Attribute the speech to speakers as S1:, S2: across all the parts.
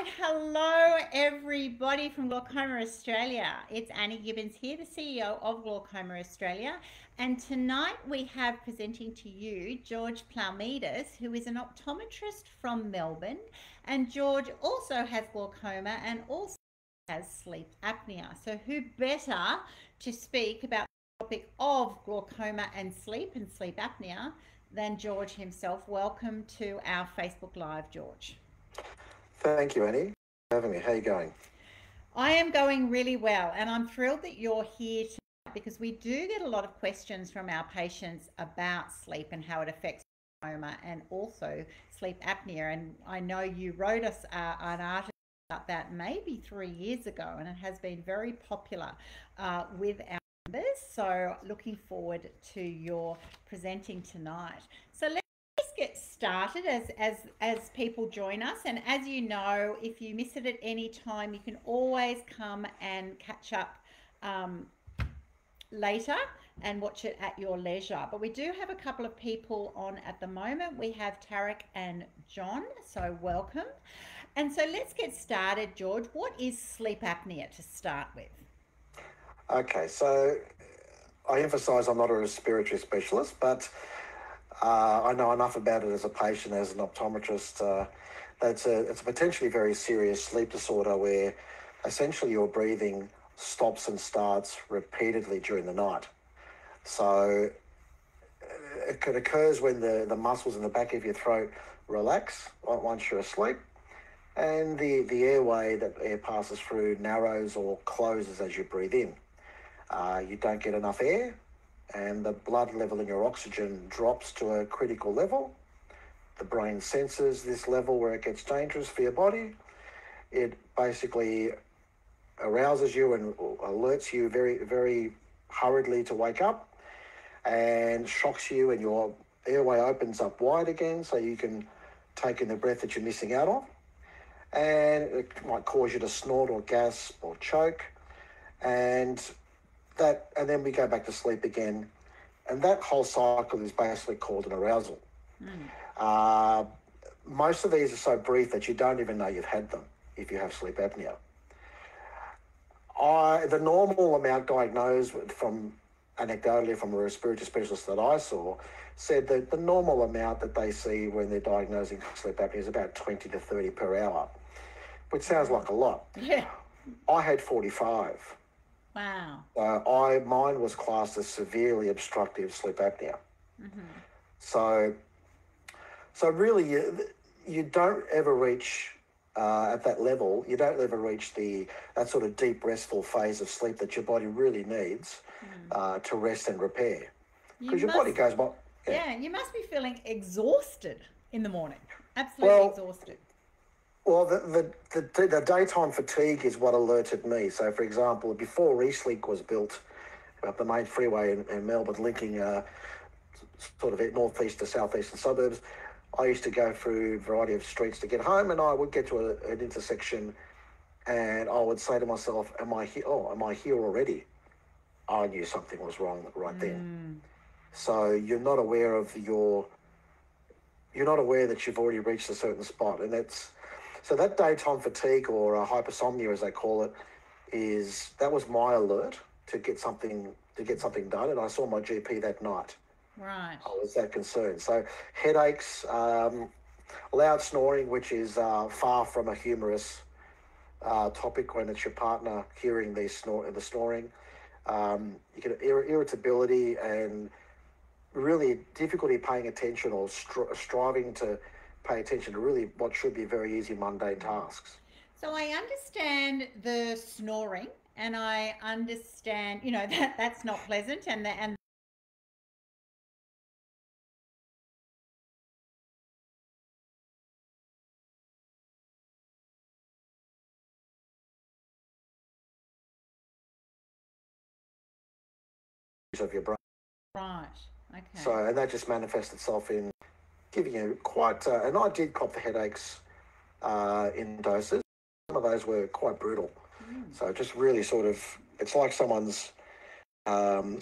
S1: right, hello everybody from Glaucoma Australia. It's Annie Gibbins here, the CEO of Glaucoma Australia, and tonight we have presenting to you George Ploumidis, who is an optometrist from Melbourne, and George also has glaucoma and also has sleep apnea. So who better to speak about the topic of glaucoma and sleep apnea than George himself. Welcome to our Facebook Live, George.
S2: Thank you, Annie, for having me. How are you going?
S1: I am going really well, and I'm thrilled that you're here tonight because we do get a lot of questions from our patients about sleep and how it affects glaucoma and also sleep apnea. And I know you wrote us an article about that maybe 3 years ago, and it has been very popular with our members. So looking forward to your presenting tonight. So let's get started as people join us, and as you know, if you miss it at any time, you can always come and catch up later and watch it at your leisure. But we do have a couple of people on at the moment. We have Tarek and John, so welcome. And so let's get started. George, what is sleep apnea to start with?
S2: Okay, so I emphasise I'm not a respiratory specialist, but I know enough about it as a patient, as an optometrist. It's a potentially very serious sleep disorder where essentially your breathing stops and starts repeatedly during the night. So it occurs when the muscles in the back of your throat relax once you're asleep, and the airway that air passes through narrows or closes as you breathe in. You don't get enough air, and the blood level in your oxygen drops to a critical level. The brain senses this level where it gets dangerous for your body. It basically arouses you and alerts you very, very hurriedly to wake up, and shocks you, and your airway opens up wide again so you can take in the breath that you're missing out on. And it might cause you to snort or gasp or choke, and then we go back to sleep again, and that whole cycle is basically called an arousal. Most of these are so brief that you don't even know you've had them if you have sleep apnea. The normal amount diagnosed anecdotally from a respiratory specialist that I saw said that the normal amount that they see when they're diagnosing sleep apnea is about 20 to 30 per hour, which sounds like a lot.
S1: Yeah.
S2: I had 45.
S1: Wow.
S2: Mine was classed as severely obstructive sleep apnea. So really, you don't ever reach at that level. You don't ever reach that sort of deep, restful phase of sleep that your body really needs to rest and repair. Because your body goes, well,
S1: yeah, you must be feeling exhausted in the morning. Absolutely exhausted.
S2: Well, the daytime fatigue is what alerted me. So, for example, before Eastlink was built, up the main freeway in Melbourne, linking sort of northeast to southeastern suburbs, I used to go through a variety of streets to get home, and I would get to an intersection, and I would say to myself, "Am I here? Oh, am I here already?" I knew something was wrong right then. So you're not aware that you've already reached a certain spot, and so that daytime fatigue, or hypersomnia as they call it, that was my alert to get something done, and I saw my GP that night.
S1: Right.
S2: I was that concerned. So headaches, loud snoring, which is far from a humorous topic when it's your partner hearing the snoring. You get irritability and really difficulty paying attention, or striving to pay attention to really what should be very easy, mundane tasks.
S1: So I understand the snoring, and I understand, that's not pleasant, and
S2: of your brain.
S1: right. Okay.
S2: So, and that just manifests itself in giving you quite, and I did cop the headaches in doses. Some of those were quite brutal. So just really sort of, it's like it's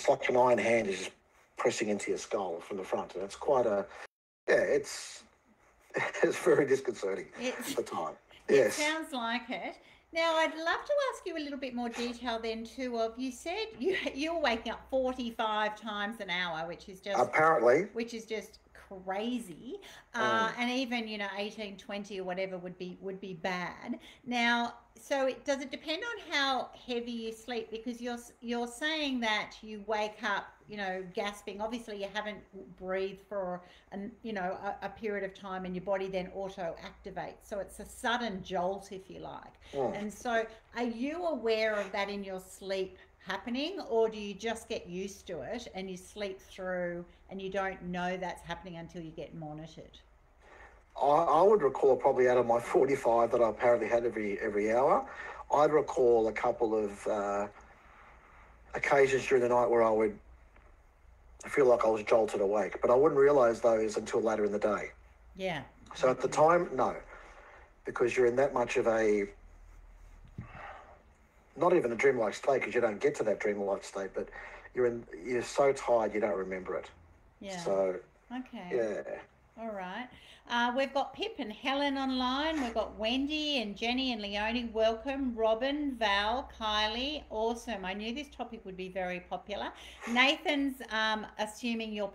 S2: like an iron hand is just pressing into your skull from the front. And it's quite it's very disconcerting at the time.
S1: It
S2: Yes.
S1: sounds like it. Now, I'd love to ask you a little bit more detail then too. Of you said you're waking up 45 times an hour,
S2: Apparently.
S1: which is just crazy.
S2: Mm.
S1: And even 18, 20 or whatever would be bad. Now, so does it depend on how heavy you sleep? Because you're saying that you wake up, gasping. Obviously, you haven't breathed for a period of time, and your body then auto activates. So it's a sudden jolt, if you like.
S2: Mm.
S1: And so, are you aware of that in your sleep happening, or do you just get used to it and you sleep through and you don't know that's happening until you get monitored?
S2: I would recall probably out of my 45 that I apparently had every hour, I'd recall a couple of occasions during the night where I would feel like I was jolted awake, but I wouldn't realise those until later in the day.
S1: Yeah.
S2: So at the time, no, because you're in that much of a, not even a dreamlike state, because you don't get to that dreamlike state, but you're so tired you don't remember it.
S1: Yeah.
S2: So
S1: Okay.
S2: yeah.
S1: All right. We've got Pip and Helen online. We've got Wendy and Jenny and Leonie. Welcome. Robin, Val, Kylie. Awesome. I knew this topic would be very popular. Nathan's assuming you're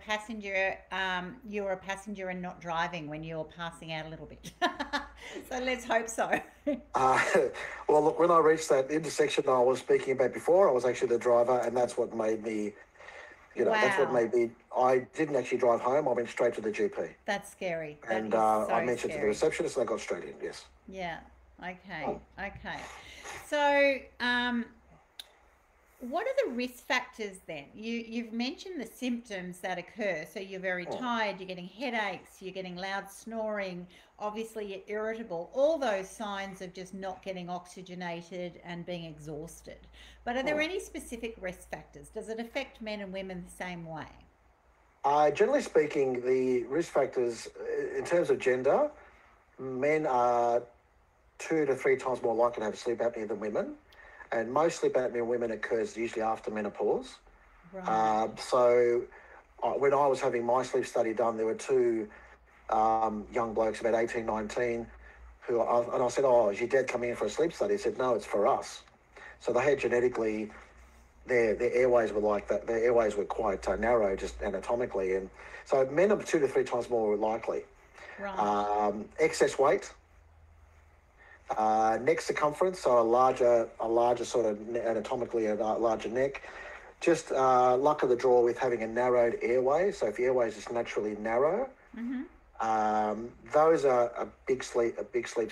S1: you're a passenger and not driving when you're passing out a little bit. So let's hope so.
S2: Well, look, when I reached that intersection I was speaking about before, I was actually the driver, and that's what made me, that's what
S1: Wow.
S2: made me, I didn't actually drive home. I went straight to the GP.
S1: That's scary. That
S2: And
S1: is
S2: I
S1: so
S2: mentioned to the
S1: scary.
S2: receptionist and I got straight in, yes.
S1: Yeah. Okay. Okay. So, what are the risk factors then? You've mentioned the symptoms that occur. So you're very
S2: Mm.
S1: tired, you're getting headaches, you're getting loud snoring, obviously you're irritable, all those signs of just not getting oxygenated and being exhausted. But are there
S2: Mm.
S1: any specific risk factors? Does it affect men and women the same way?
S2: Generally speaking, the risk factors in terms of gender, men are 2 to 3 times more likely to have sleep apnea than women. And most sleep apnea in women occurs usually after menopause.
S1: Right.
S2: When I was having my sleep study done, there were two young blokes, about 18, 19, and I said, "Oh, is your dad coming in for a sleep study?" He said, "No, it's for us." So they had genetically, their airways were like that. Their airways were quite narrow, just anatomically. And so men are 2 to 3 times more likely.
S1: Right.
S2: Excess weight, neck circumference, so a larger sort of anatomically a larger neck. Just luck of the draw with having a narrowed airway. So if your airway is just naturally narrow,
S1: Mm-hmm.
S2: those are a big sleep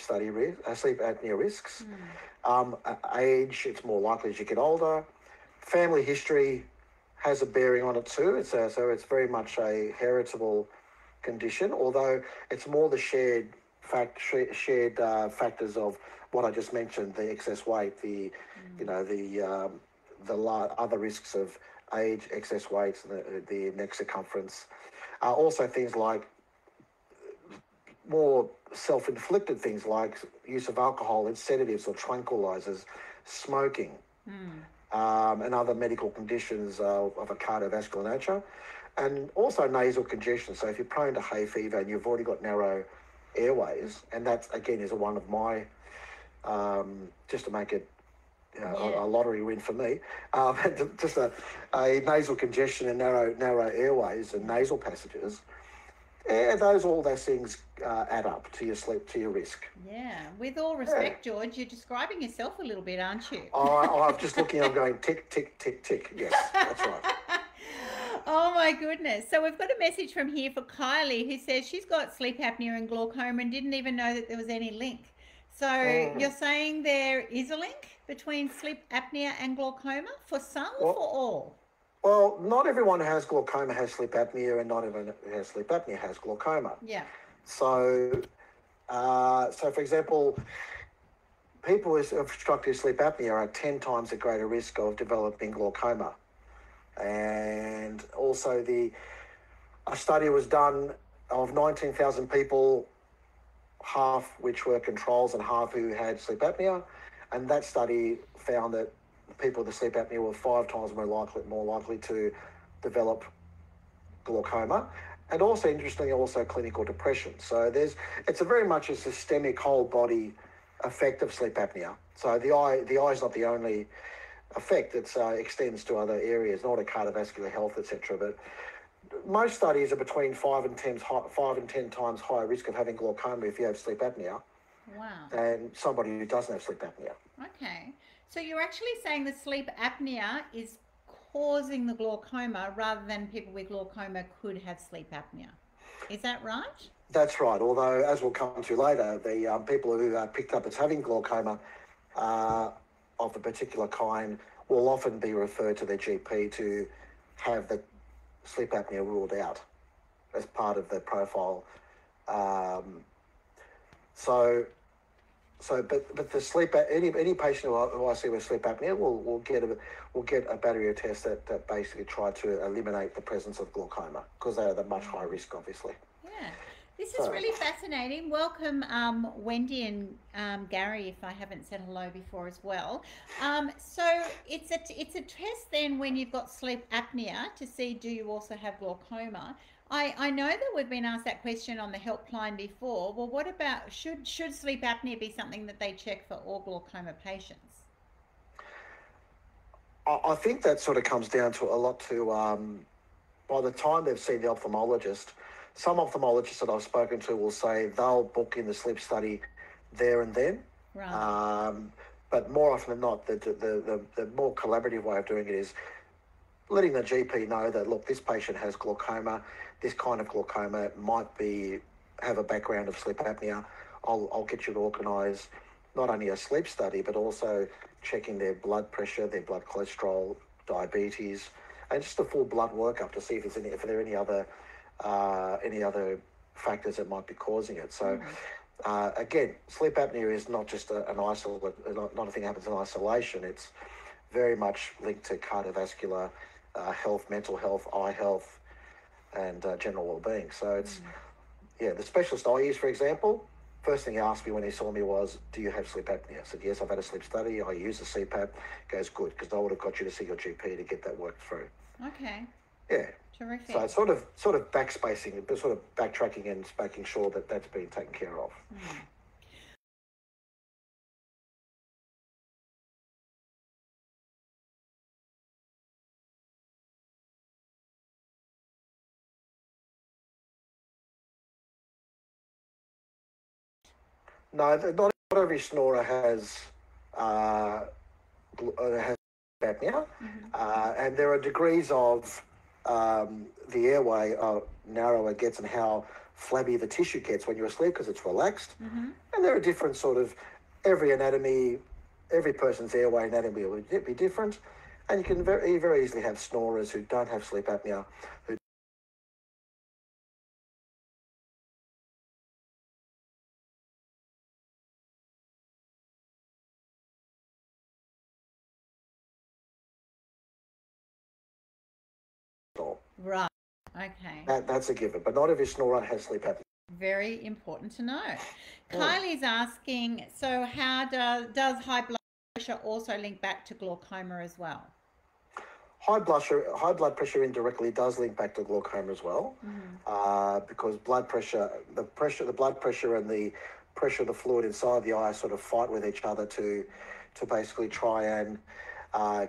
S2: study sleep apnea risks. Age, it's more likely as you get older. Family history has a bearing on it too. So it's very much a heritable condition, although it's more the shared factors of what I just mentioned: the excess weight, the other risks of age, excess weight, the neck circumference. Also things like more self-inflicted things like use of alcohol and sedatives or tranquilizers, smoking, and other medical conditions of a cardiovascular nature, and also nasal congestion. So if you're prone to hay fever and you've already got narrow airways, and that again is one of my, just to make it a lottery win for me, just a nasal congestion and narrow airways and nasal passages. And all those things add up to your sleep, to your risk.
S1: Yeah. With all respect, George, you're describing yourself a little bit, aren't you?
S2: I'm just looking, I'm going tick, tick, tick, tick. Yes, that's right.
S1: Oh my goodness. So we've got a message from here for Kylie who says she's got sleep apnea and glaucoma and didn't even know that there was any link. So you're saying there is a link between sleep apnea and glaucoma for some or for all?
S2: Well, not everyone who has glaucoma has sleep apnea, and not everyone who has sleep apnea has glaucoma.
S1: Yeah.
S2: So, for example, people with obstructive sleep apnea are at 10 times at greater risk of developing glaucoma. And also a study was done of 19,000 people, half which were controls and half who had sleep apnea. And that study found that people with sleep apnea were 5 times more likely to develop glaucoma, and also interestingly, also clinical depression. So it's a very much a systemic whole body effect of sleep apnea. So the eye is not the only effect. It extends to other areas, not a cardiovascular health, etc. But most studies are between 5 and 10 times higher risk of having glaucoma if you have sleep apnea.
S1: Wow.
S2: Than somebody who doesn't have sleep apnea.
S1: Okay. So you're actually saying the sleep apnea is causing the glaucoma rather than people with glaucoma could have sleep apnea. Is that right?
S2: That's right. Although, as we'll come to later, the people who are picked up as having glaucoma of a particular kind will often be referred to their GP to have the sleep apnea ruled out as part of the profile. But the sleep any patient who I see with sleep apnea will get a battery of tests that basically try to eliminate the presence of glaucoma because they're at much higher risk, obviously.
S1: Yeah. This is really fascinating. Welcome, Wendy and Gary, if I haven't said hello before as well. So it's a test then when you've got sleep apnea to see do you also have glaucoma. I know that we've been asked that question on the helpline before. Well, what about should sleep apnea be something that they check for all glaucoma patients?
S2: I think that sort of comes down to a lot to by the time they've seen the ophthalmologist. Some ophthalmologists that I've spoken to will say they'll book in the sleep study there and then.
S1: Right.
S2: But more often than not, the more collaborative way of doing it is letting the GP know that, look, this patient has glaucoma, this kind of glaucoma might have a background of sleep apnea. I'll get you to organise not only a sleep study, but also checking their blood pressure, their blood cholesterol, diabetes, and just a full blood workup to see if there are any other factors that might be causing it. So again, sleep apnea is not just not a thing that happens in isolation. It's very much linked to cardiovascular health, mental health, eye health, and general well-being. So it's the specialist I use, for example, first thing he asked me when he saw me was, do you have sleep apnea? I said, yes, I've had a sleep study. I use a CPAP. Goes, good, because I would have got you to see your GP to get that worked through.
S1: Okay.
S2: Yeah.
S1: Terrific.
S2: So it's sort of backspacing, but sort of backtracking and making sure that that's being taken care of. No, not every snorer has apnea, and there are degrees of the airway narrower it gets and how flabby the tissue gets when you're asleep because it's relaxed. And there are different sort of every person's airway anatomy will be different, and you can very easily have snorers who don't have sleep apnea who
S1: Right. Okay.
S2: that's a given, but not every snorer has sleep apnea.
S1: Very important to know. Kylie's asking, so how does high blood pressure also link back to glaucoma as well?
S2: High blood pressure indirectly does link back to glaucoma as well, because the blood pressure and the pressure of the fluid inside the eye sort of fight with each other to basically try and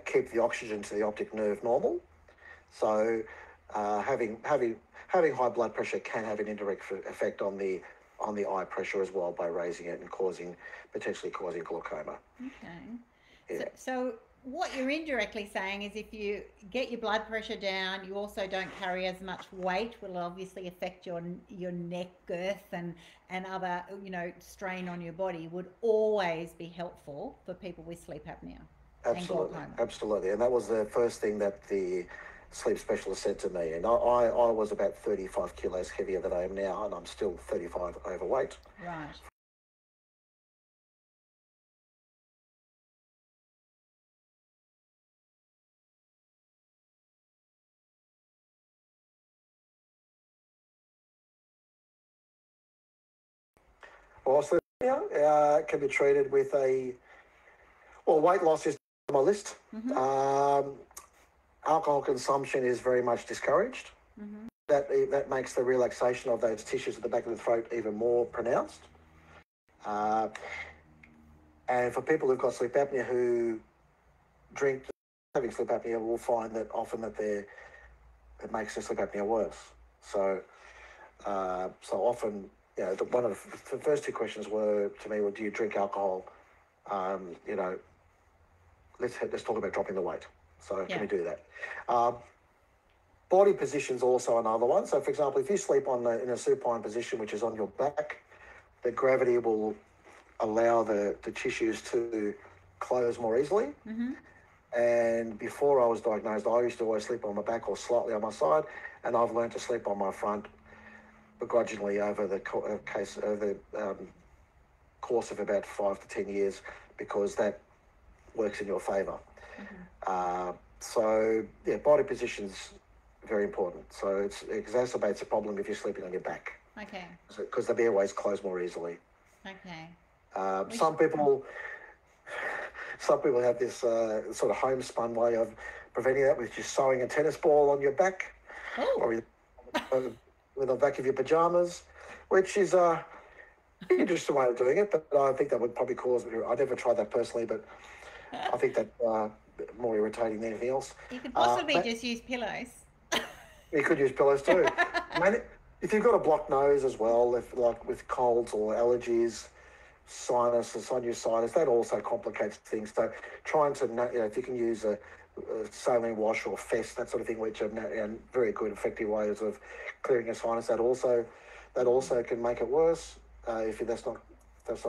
S2: keep the oxygen to the optic nerve normal. So having high blood pressure can have an indirect effect on the eye pressure as well by raising it and potentially causing glaucoma.
S1: Okay. Yeah. So what you're indirectly saying is if you get your blood pressure down, you also don't carry as much weight, will obviously affect your neck girth and other, strain on your body, would always be helpful for people with sleep apnea.
S2: Absolutely. And that was the first thing that the sleep specialist said to me. And I was about 35 kilos heavier than I am now, and I'm still 35 overweight.
S1: Right.
S2: Well, sleep apnea can be treated with weight loss is on my list. Alcohol consumption is very much discouraged. That makes the relaxation of those tissues at the back of the throat even more pronounced. And for people who've got sleep apnea who drink, having sleep apnea, will find that often that it makes their sleep apnea worse. So often, one of the first two questions were to me, well, do you drink alcohol? Let's talk about dropping the weight. So can we do that? Body position's also another one. So, for example, if you sleep in a supine position, which is on your back, the gravity will allow the tissues to close more easily.
S1: Mm-hmm.
S2: And before I was diagnosed, I used to always sleep on my back or slightly on my side, and I've learned to sleep on my front begrudgingly over the course of about 5 to 10 years, because that works in your favour.
S1: Mm-hmm.
S2: Body position's very important. So it exacerbates the problem if you're sleeping on your back.
S1: Okay.
S2: Because the airways close more easily.
S1: Okay.
S2: Some people have this sort of homespun way of preventing that with just sewing a tennis ball on your back, or with the back of your pajamas, which is an interesting way of doing it. But I think that would probably cause. I never tried that personally, but I think that more irritating than anything else.
S1: You could possibly just use pillows.
S2: You could use pillows too. If you've got a blocked nose as well, like with colds or allergies, sinus and sinusitis, that also complicates things. So trying to, if you can use a saline wash or Fess, that sort of thing, which are very good, effective ways of clearing a sinus, that also can make it worse if that's not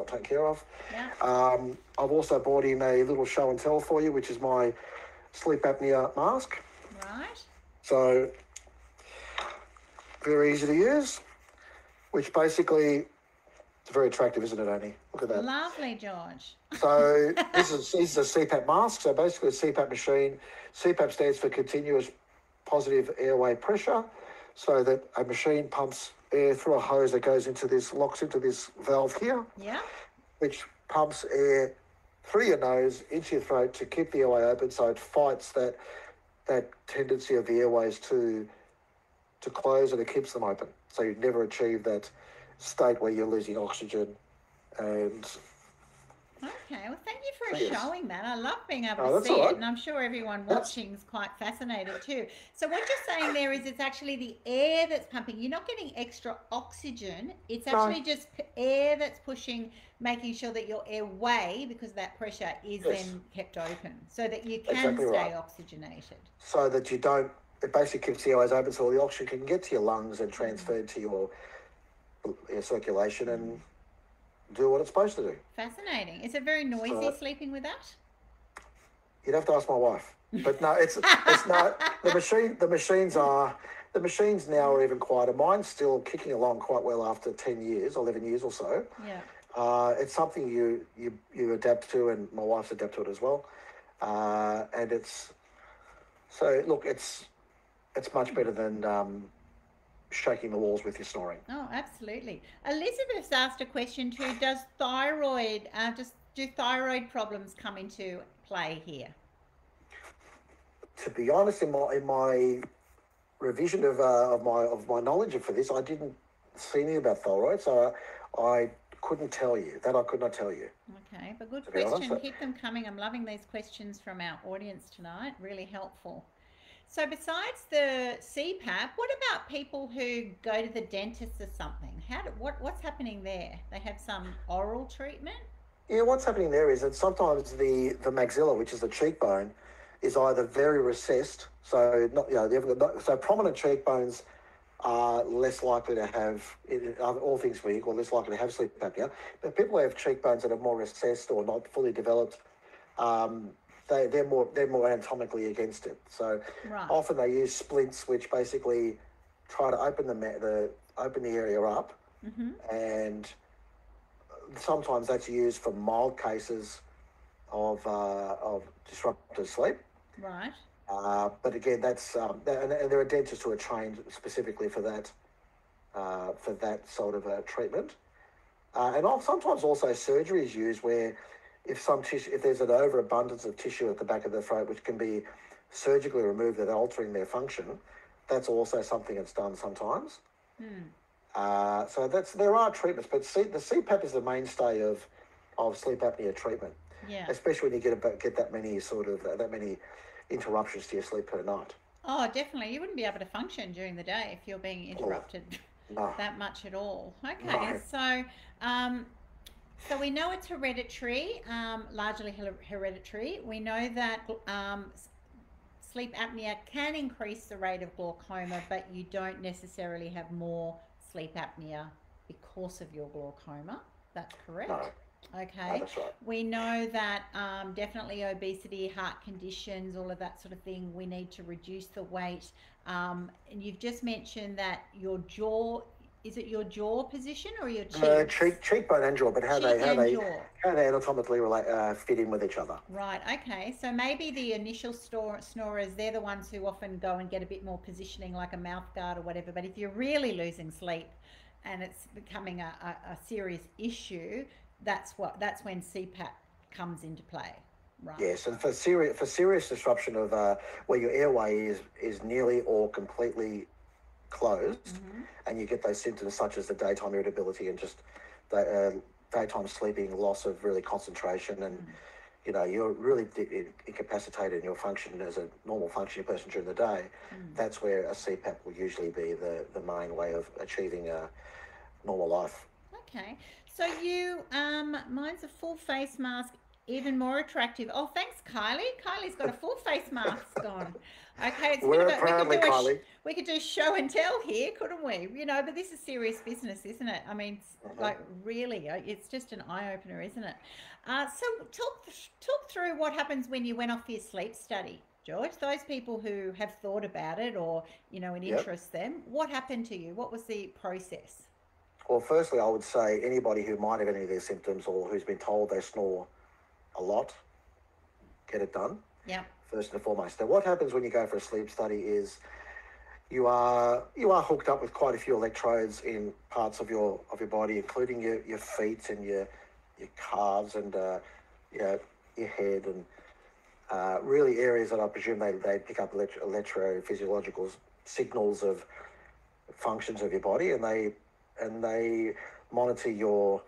S2: taken care of.
S1: Yeah.
S2: I've also brought in a little show and tell for you, which is my sleep apnea mask.
S1: Right.
S2: So very easy to use, which basically, it's very attractive, isn't it, Annie? Look at that.
S1: Lovely, George.
S2: So this is a CPAP mask. So basically a CPAP machine. CPAP stands for continuous positive airway pressure. So that a machine pumps air through a hose that locks into this valve here.
S1: Yeah.
S2: Which pumps air through your nose into your throat to keep the airway open, so it fights that tendency of the airways to close, and it keeps them open. So you never achieve that state where you're losing oxygen. And
S1: okay, well, thank you for showing that. I love being able to see
S2: right.
S1: it, and I'm sure everyone watching is quite fascinated too. So what you're saying there is it's actually the air that's pumping. You're not getting extra oxygen. It's actually just air that's pushing, making sure that your airway, because that pressure is then kept open, so that you can stay oxygenated.
S2: So that you don't. It basically keeps the airways open, so all the oxygen can get to your lungs and transfer to your circulation and do what it's supposed to do. Fascinating.
S1: Is it very noisy sleeping with that?
S2: You'd have to ask my wife. But no, it's not. The machines now are even quieter. Mine's still kicking along quite well after 10 years, 11 years or so.
S1: Yeah.
S2: It's something you adapt to, and my wife's adapt to it as well. And it's much better than shaking the walls with your snoring.
S1: Oh, absolutely. Elizabeth's asked a question too. Do thyroid problems come into play here?
S2: To be honest, in my revision of my knowledge for this, I didn't see anything about thyroid, so I couldn't tell you. That I could not tell you.
S1: Okay, but good question. Keep them coming. I'm loving these questions from our audience tonight. Really helpful. So besides the CPAP, what about people who go to the dentist or something? What's happening there? They have some oral treatment?
S2: Yeah, what's happening there is that sometimes the maxilla, which is the cheekbone, is either very recessed, so so prominent cheekbones are less likely to have, all things being equal, less likely to have sleep apnea. But people who have cheekbones that are more recessed or not fully developed, they're more anatomically against it. So often they use splints, which basically try to open the area up, and sometimes that's used for mild cases of disrupted sleep.
S1: Right.
S2: But again, that's and there are dentists who are trained specifically for that sort of treatment. And sometimes also surgery is used where if there's an overabundance of tissue at the back of the throat, which can be surgically removed without altering their function, that's also something that's done sometimes. So there are treatments, but the CPAP is the mainstay of of sleep apnea treatment,
S1: Yeah.
S2: especially when you get that many that many interruptions to your sleep per night.
S1: Oh, definitely. You wouldn't be able to function during the day if you're being
S2: Oh,
S1: interrupted
S2: no,
S1: that much at all. Okay,
S2: no.
S1: um, so we know it's hereditary, largely hereditary. We know that sleep apnea can increase the rate of glaucoma, but you don't necessarily have more sleep apnea because of your glaucoma. That's correct.
S2: No, no,
S1: Okay.
S2: that's right.
S1: We know that definitely obesity, heart conditions, all of that sort of thing, we need to reduce the weight. And you've just mentioned that your jaw, is it your jaw position or your cheeks?
S2: Cheekbone and jaw, but
S1: Cheek and jaw.
S2: how they anatomically fit in with each other.
S1: Right, okay. So maybe the initial snorers, they're the ones who often go and get a bit more positioning like a mouth guard or whatever. But if you're really losing sleep and it's becoming a serious issue, that's when CPAP comes into play. Right.
S2: Yes, and for serious disruption of where your airway is nearly or completely closed,
S1: Mm-hmm.
S2: and you get those symptoms such as the daytime irritability and just the daytime sleeping, loss of really concentration, and you're really incapacitated in your function as a normal functioning person during the day. That's where a CPAP will usually be the main way of achieving a normal life.
S1: Okay. So mine's a full face mask, even more attractive. Oh, thanks, Kylie. Kylie's got a full face mask on. Okay, it's a bit
S2: Wear
S1: of
S2: it proudly, Kylie.
S1: we could do show and tell here, couldn't we? But this is serious business, isn't it? I mean, like really, it's just an eye opener, isn't it? So talk through what happens when you went off your sleep study, George. Those people who have thought about it or it
S2: Yep.
S1: interests them. What happened to you? What was the process?
S2: Well, firstly, I would say anybody who might have any of these symptoms or who's been told they snore a lot, get it done.
S1: Yeah.
S2: First and foremost. Now, what happens when you go for a sleep study is you are hooked up with quite a few electrodes in parts of your body, including your feet and your calves and your head and really areas that I presume they pick up electrophysiological signals of functions of your body, and they monitor your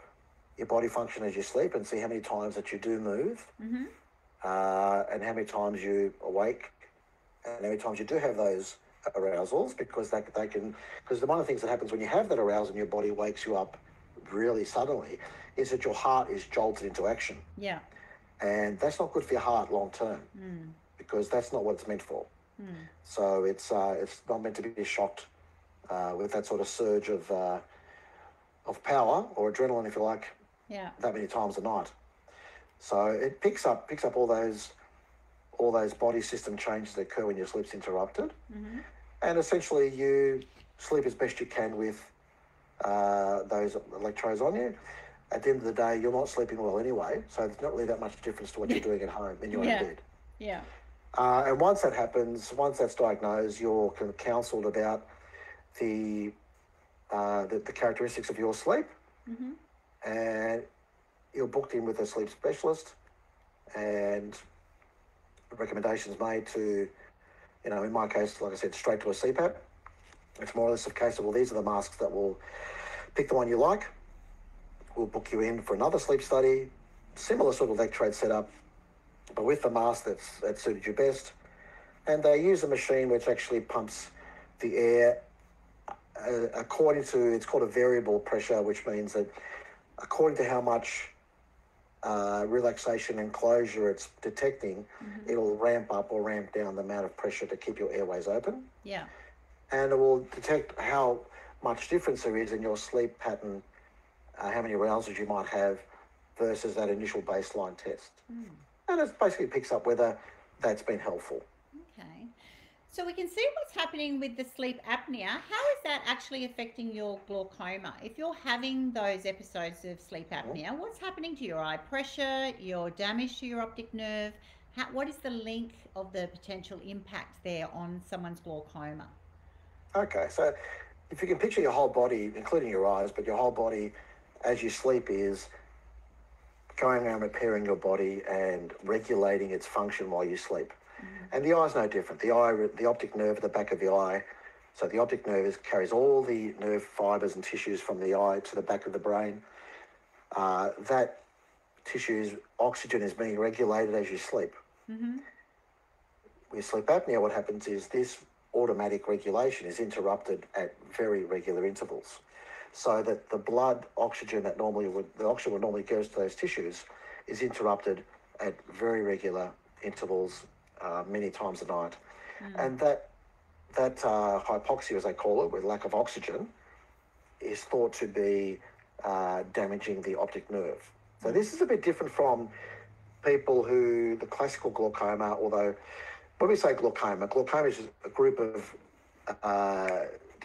S2: body function as you sleep and see how many times that you do move,
S1: Mm-hmm.
S2: and how many times you awake, and how many times you do have those arousals, because because one of the things that happens when you have that arousal and your body wakes you up really suddenly is that your heart is jolted into action,
S1: Yeah.
S2: and that's not good for your heart long term, because that's not what it's meant for. So it's not meant to be shocked with that sort of surge of power or adrenaline, if you like,
S1: Yeah.
S2: that many times a night. So it picks up all those body system changes that occur when your sleep's interrupted, and essentially you sleep as best you can with those electrodes on you. At the end of the day, you're not sleeping well anyway, so there's not really that much difference to what you're doing at home in your own bed.
S1: Yeah.
S2: And once that happens, once that's diagnosed, you're counselled about the characteristics of your sleep, and you're booked in with a sleep specialist, and recommendations made to, in my case, like I said, straight to a CPAP. It's more or less a case of, well, these are the masks that will pick the one you like. We'll book you in for another sleep study, similar sort of electrode setup, but with the mask that suited you best. And they use a machine which actually pumps the air according to, it's called a variable pressure, which means that according to how much relaxation and closure it's detecting, it'll ramp up or ramp down the amount of pressure to keep your airways open.
S1: Yeah.
S2: And it will detect how much difference there is in your sleep pattern, how many arousals you might have versus that initial baseline test. And it basically picks up whether that's been helpful.
S1: Okay. So we can see what's happening with the sleep apnea. How is that actually affecting your glaucoma? If you're having those episodes of sleep apnea, what's happening to your eye pressure, your damage to your optic nerve? What is the link of the potential impact there on someone's glaucoma?
S2: Okay, so if you can picture your whole body, including your eyes, but your whole body as you sleep is going around repairing your body and regulating its function while you sleep. And the eye's no different. The optic nerve at the back of the eye, so the optic nerve carries all the nerve fibres and tissues from the eye to the back of the brain. That tissues, oxygen is being regulated as you sleep.
S1: Mm-hmm.
S2: With sleep apnea, what happens is this automatic regulation is interrupted at very regular intervals, so that the blood oxygen that the oxygen would normally goes to those tissues is interrupted at very regular intervals, many times a night. And that hypoxia, as they call it, with lack of oxygen, is thought to be damaging the optic nerve. So this is a bit different from people the classical glaucoma, although when we say glaucoma is a group of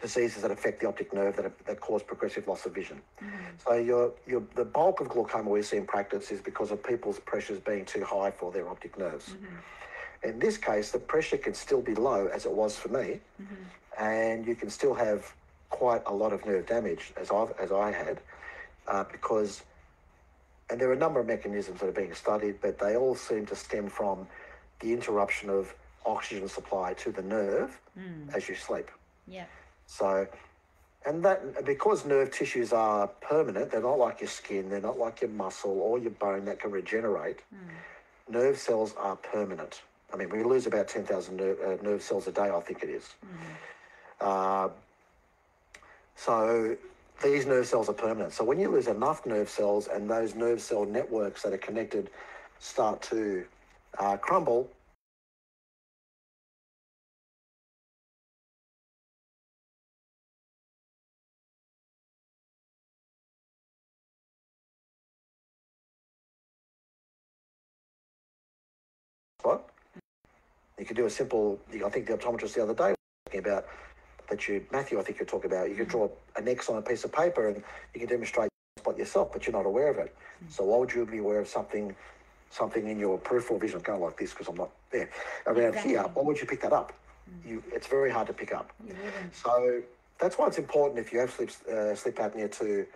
S2: diseases that affect the optic nerve that cause progressive loss of vision. So the bulk of glaucoma we see in practice is because of people's pressures being too high for their optic nerves. In this case, the pressure can still be low, as it was for me, and you can still have quite a lot of nerve damage, as I had, and there are a number of mechanisms that are being studied, but they all seem to stem from the interruption of oxygen supply to the nerve as you sleep.
S1: Yeah.
S2: So, and that, because nerve tissues are permanent, they're not like your skin, they're not like your muscle or your bone that can regenerate. Nerve cells are permanent. I mean, we lose about 10,000 nerve cells a day, I think it is. So these nerve cells are permanent. So when you lose enough nerve cells and those nerve cell networks that are connected start to crumble, what? You could do a simple, I think the optometrist the other day was talking about Matthew, I think you're talking about, you could draw an X on a piece of paper and you can demonstrate the spot yourself, but you're not aware of it. So why would you be aware of something in your peripheral vision, kind of like this, because I'm not there, around here? Why would you pick that up? It's very hard to pick up.
S1: You wouldn't.
S2: So that's why it's important, if you have sleep apnea, to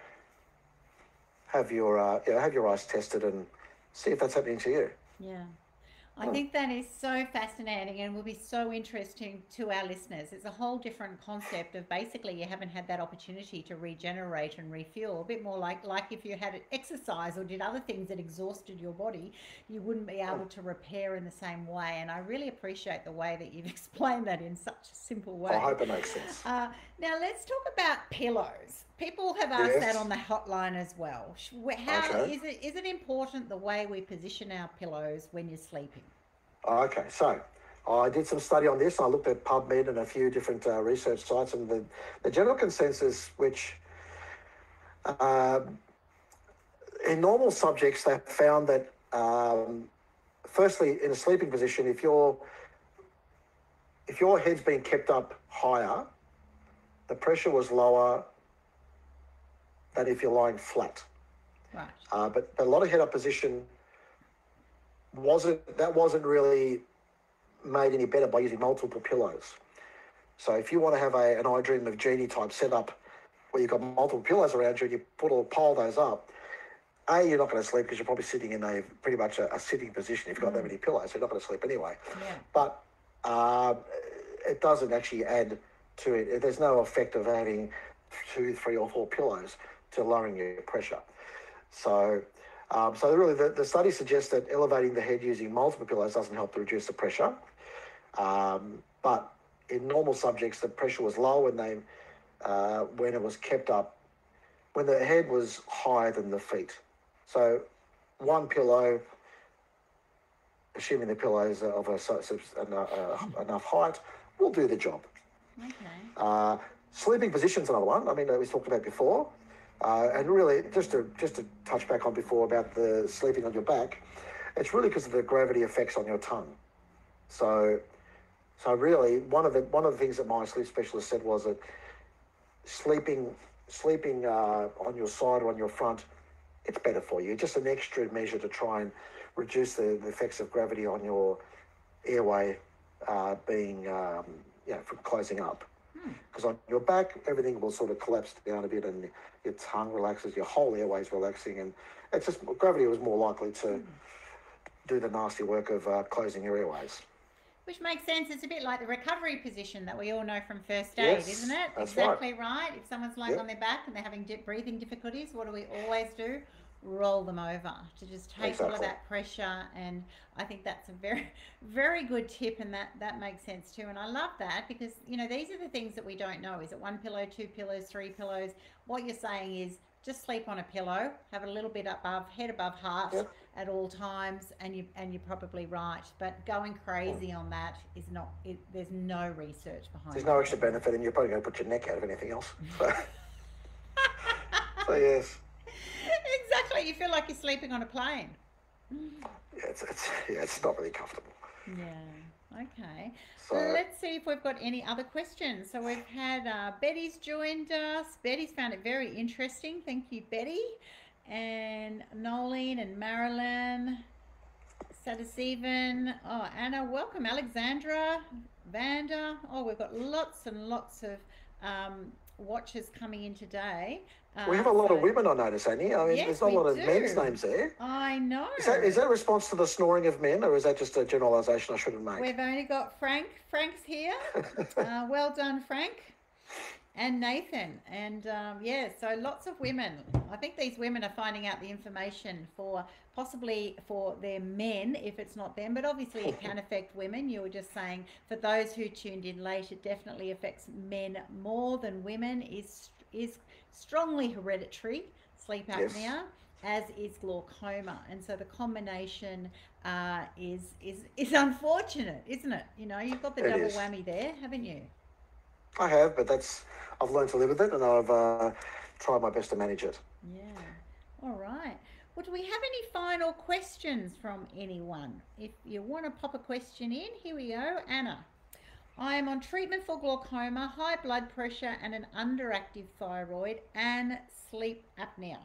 S2: have your eyes tested and see if that's happening to you.
S1: Yeah. I think that is so fascinating and will be so interesting to our listeners. It's a whole different concept of basically you haven't had that opportunity to regenerate and refuel. A bit more like if you had exercise or did other things that exhausted your body, you wouldn't be able to repair in the same way. And I really appreciate the way that you've explained that in such a simple way.
S2: I hope it makes sense.
S1: Now let's talk about pillows. People have asked that on the hotline as well. Is it important the way we position our pillows when you're sleeping?
S2: Okay, so I did some study on this. I looked at PubMed and a few different research sites, and the general consensus, which in normal subjects, they found that firstly, in a sleeping position, if your head's being kept up higher, the pressure was lower than if you're lying flat.
S1: Right.
S2: But a lot of head up position wasn't really made any better by using multiple pillows. So if you want to have an I Dream of Jeannie type setup where you've got multiple pillows around you and you pile those up, you're not going to sleep because you're probably sitting in pretty much a sitting position if you've got that many pillows, so you're not going to sleep anyway.
S1: Yeah.
S2: But it doesn't actually add to it. There's no effect of adding 2, 3 or 4 pillows to lowering your pressure. So really the study suggests that elevating the head using multiple pillows doesn't help to reduce the pressure. But in normal subjects, the pressure was low when it was kept up, when the head was higher than the feet. So one pillow, assuming the pillow is of enough height, will do the job.
S1: Okay.
S2: Sleeping position's another one. I mean, we talked about before. And really, just to touch back on before about the sleeping on your back, it's really because of the gravity effects on your tongue. So really, one of the things that my sleep specialist said was that sleeping on your side or on your front, it's better for you. It's just an extra measure to try and reduce the effects of gravity on your airway from closing up. Because on your back, everything will sort of collapse down a bit and your tongue relaxes, your whole airway is relaxing, and it's just gravity was more likely to do the nasty work of closing your airways.
S1: Which makes sense. It's a bit like the recovery position that we all know from first aid, isn't it?
S2: That's
S1: exactly right. If someone's lying on their back and they're having breathing difficulties, what do we always do? roll them over, to just take all of
S2: Exactly.
S1: that pressure. And I think that's a very, very good tip, and that makes sense too. And I love that because, these are the things that we don't know. Is it one pillow, two pillows, three pillows? What you're saying is just sleep on a pillow, have it a little bit above, head above heart
S2: Yep.
S1: at all times, and you're probably right. But going
S2: Mm.
S1: crazy on that is not. There's no research
S2: There's
S1: behind
S2: no
S1: that
S2: extra
S1: at all.
S2: benefit, and you're probably going to put your neck out of anything else. So yes,
S1: Exactly. You feel like you're sleeping on a plane.
S2: it's not really comfortable.
S1: Yeah. Okay.
S2: So
S1: Let's see if we've got any other questions. So we've had Betty's joined us. Betty's found it very interesting. Thank you, Betty. And Nolene and Marilyn, Sadasivan. Oh, Anna, welcome. Alexandra, Vanda. Oh, we've got lots and lots of watchers coming in today.
S2: we have a lot of
S1: So
S2: women, I notice, Annie. I mean,
S1: yes,
S2: there's not a
S1: we
S2: lot of men's
S1: do.
S2: names there.
S1: I know.
S2: Is that a response to the snoring of men, or is that just a generalisation I shouldn't make?
S1: We've only got Frank. Frank's here. Well done, Frank. And Nathan. And yeah, so lots of women. I think these women are finding out the information for possibly for their men if it's not them, but obviously it can affect women. You were just saying for those who tuned in late, it definitely affects men more than women. Is strongly hereditary sleep
S2: Yes,
S1: apnea, as is glaucoma, and so the combination is unfortunate, isn't it? You've got the
S2: it
S1: double
S2: is.
S1: whammy there, haven't you?
S2: I have, but I've learned to live with it, and I've tried my best to manage it.
S1: Yeah. All right. Well, do we have any final questions from anyone? If you want to pop a question in, here we go. Anna, I am on treatment for glaucoma, high blood pressure, and an underactive thyroid and sleep apnea.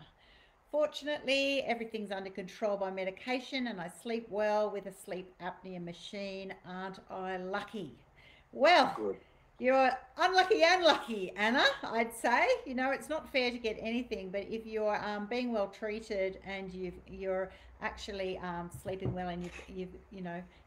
S1: Fortunately, everything's under control by medication, and I sleep well with a sleep apnea machine. Aren't I lucky? Well,
S2: Good.
S1: you're unlucky and lucky, Anna, I'd say. It's not fair to get anything, but if you're being well treated and you're actually sleeping well, and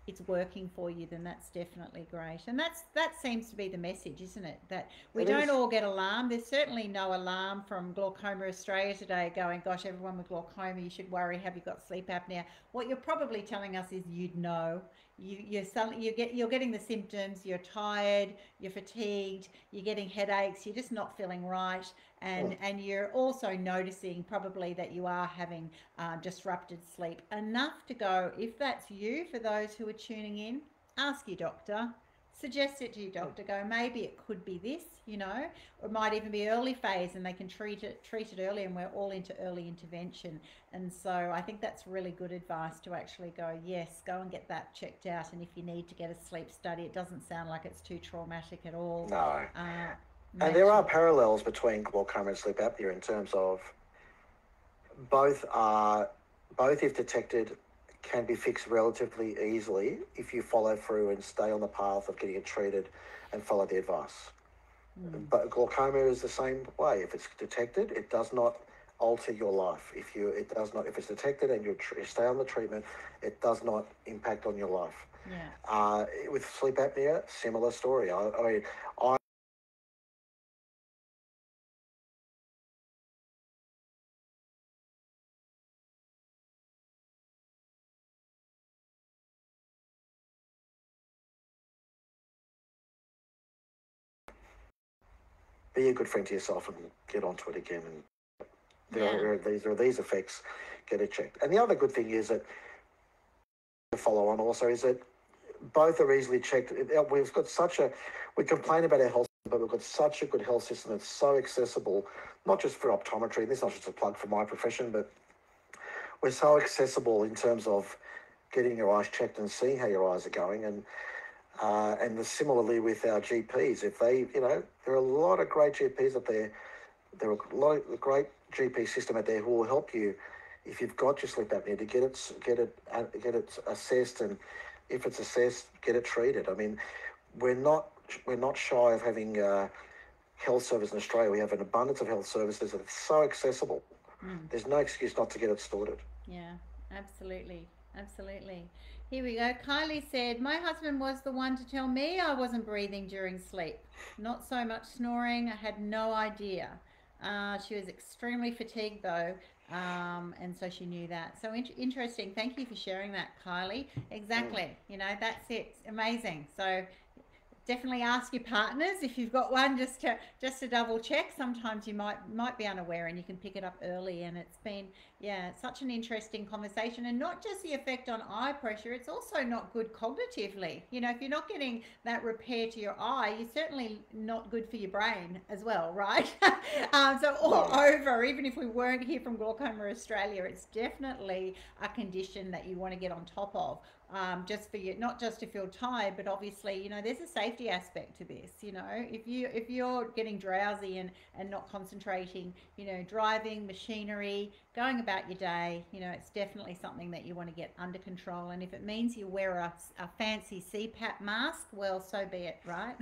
S1: it's working for you, then that's definitely great. And that seems to be the message, isn't it? That we
S2: It
S1: don't
S2: is.
S1: all get alarmed. There's certainly no alarm from Glaucoma Australia today going, gosh, everyone with glaucoma, you should worry. Have you got sleep apnea? What you're probably telling us is you'd know. You're getting the symptoms. You're tired. You're fatigued. You're getting headaches. You're just not feeling right,
S2: Mm.
S1: and you're also noticing probably that you are having disrupted sleep enough to go. If that's you, for those who are tuning in, ask your doctor. Suggest it to your
S2: Mm.
S1: doctor. Go, maybe it could be this, or it might even be early phase, and they can treat it early, and we're all into early intervention. And so I think that's really good advice to actually go, yes, go and get that checked out. And if you need to get a sleep study, it doesn't sound like it's too traumatic at all.
S2: No. And
S1: Make
S2: there are
S1: sure.
S2: parallels between glaucoma and sleep apnea in terms of both are both, if detected, can be fixed relatively easily if you follow through and stay on the path of getting it treated and follow the advice.
S1: Mm,
S2: But glaucoma is the same way. If it's detected, it does not alter your life. If it's detected and you stay on the treatment, it does not impact on your life.
S1: yeah.
S2: With sleep apnea, similar story. I mean, I be a good friend to yourself and get onto it again. And
S1: Yeah.
S2: there are these effects. Get it checked. And the other good thing is that the follow on also is that both are easily checked. We complain about our health, but we've got such a good health system that's so accessible, not just for optometry. This is not just a plug for my profession, but we're so accessible in terms of getting your eyes checked and seeing how your eyes are going. And similarly with our GPs, if they, there are a lot of great GPs up there. There are a lot of great GP system out there who will help you if you've got your sleep apnea to get it assessed, and if it's assessed, get it treated. I mean, we're not shy of having health service in Australia. We have an abundance of health services that are so accessible.
S1: Mm.
S2: There's no excuse not to get it sorted.
S1: Yeah, absolutely. Absolutely. Here we go. Kylie said, my husband was the one to tell me I wasn't breathing during sleep. Not so much snoring. I had no idea. She was extremely fatigued though. And so she knew that. So interesting. Thank you for sharing that, Kylie.
S2: Mm.
S1: Exactly. You know, that's it. Amazing. So definitely ask your partners if you've got one, just to double check. Sometimes you might be unaware and you can pick it up early. And it's been, yeah, such an interesting conversation, and not just the effect on eye pressure, it's also not good cognitively. You know, if you're not getting that repair to your eye, you're certainly not good for your brain as well, right? So all
S2: No.
S1: over, even if we weren't here from Glaucoma Australia, it's definitely a condition that you want to get on top of, just for you, not just to feel tired, but obviously, you know, there's a safety aspect to this. You know, if you're getting drowsy and not concentrating, you know, driving, machinery, going about your day, you know, it's definitely something that you want to get under control. And if it means you wear a fancy CPAP mask, well, so be it, right?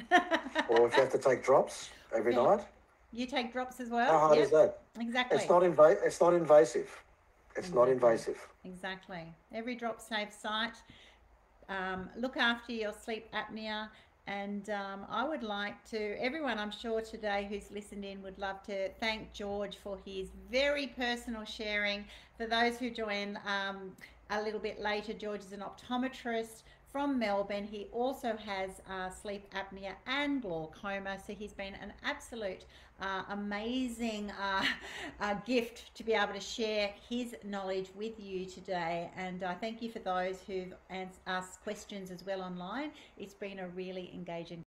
S2: Or if you have to take drops every
S1: Yeah,
S2: night,
S1: you take drops as
S2: how
S1: well.
S2: hard is
S1: Yep,
S2: that? It's
S1: exactly.
S2: not it's not invasive. It's not
S1: Exactly.
S2: invasive.
S1: Exactly. Every drop saves sight. Look after your sleep apnea. And I would like to, everyone I'm sure today who's listened in would love to thank George for his very personal sharing. For those who join a little bit later, George is an optometrist from Melbourne. He also has sleep apnea and glaucoma, so he's been an absolute amazing gift to be able to share his knowledge with you today. And thank you for those who've asked questions as well online. It's been a really engaging